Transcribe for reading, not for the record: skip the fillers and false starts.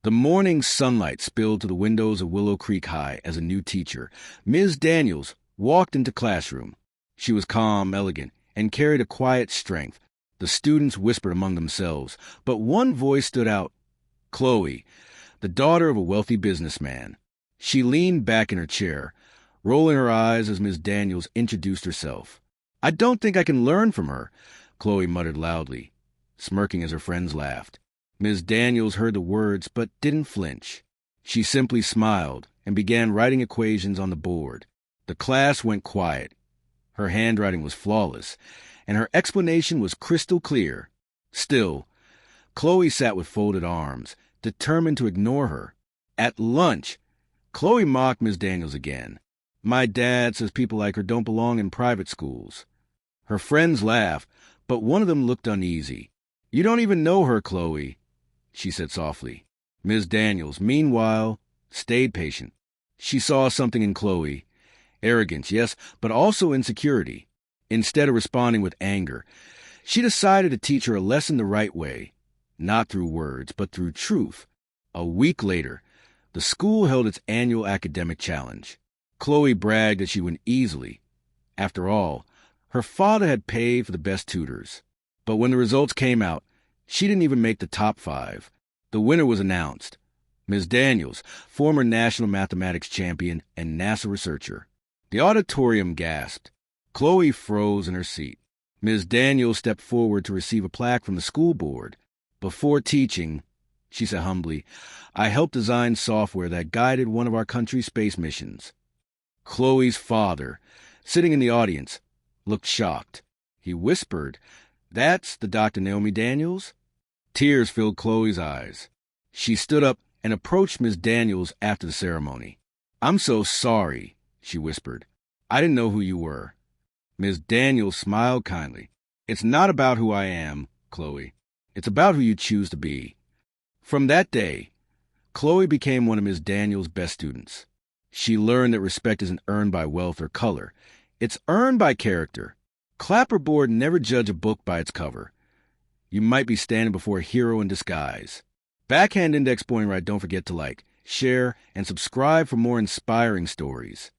The morning sunlight spilled to the windows of Willow Creek High as a new teacher. Ms. Daniels walked into classroom. She was calm, elegant, and carried a quiet strength. The students whispered among themselves, but one voice stood out. Chloe, the daughter of a wealthy businessman. She leaned back in her chair, rolling her eyes as Ms. Daniels introduced herself. "I don't think I can learn from her," Chloe muttered loudly, smirking as her friends laughed. Ms. Daniels heard the words but didn't flinch. She simply smiled and began writing equations on the board. The class went quiet. Her handwriting was flawless, and her explanation was crystal clear. Still, Chloe sat with folded arms, determined to ignore her. At lunch, Chloe mocked Ms. Daniels again. "My dad says people like her don't belong in private schools." Her friends laughed, but one of them looked uneasy. "You don't even know her, Chloe," she said softly. Ms. Daniels, meanwhile, stayed patient. She saw something in Chloe. Arrogance, yes, but also insecurity. Instead of responding with anger, she decided to teach her a lesson the right way, not through words, but through truth. A week later, the school held its annual academic challenge. Chloe bragged that she went easily. After all, her father had paid for the best tutors. But when the results came out, she didn't even make the top 5. The winner was announced. Ms. Daniels, former national mathematics champion and NASA researcher. The auditorium gasped. Chloe froze in her seat. Ms. Daniels stepped forward to receive a plaque from the school board. "Before teaching," she said humbly, "I helped design software that guided one of our country's space missions." Chloe's father, sitting in the audience, looked shocked. He whispered, "That's the Dr. Naomi Daniels?" Tears filled Chloe's eyes. She stood up and approached Ms. Daniels after the ceremony. "I'm so sorry," she whispered. "I didn't know who you were." Ms. Daniels smiled kindly. "It's not about who I am, Chloe. It's about who you choose to be." From that day, Chloe became one of Ms. Daniels' best students. She learned that respect isn't earned by wealth or color. It's earned by character. Clapperboard never judge a book by its cover. You might be standing before a hero in disguise. Backhand Index Pointing Right, don't forget to like, share, and subscribe for more inspiring stories.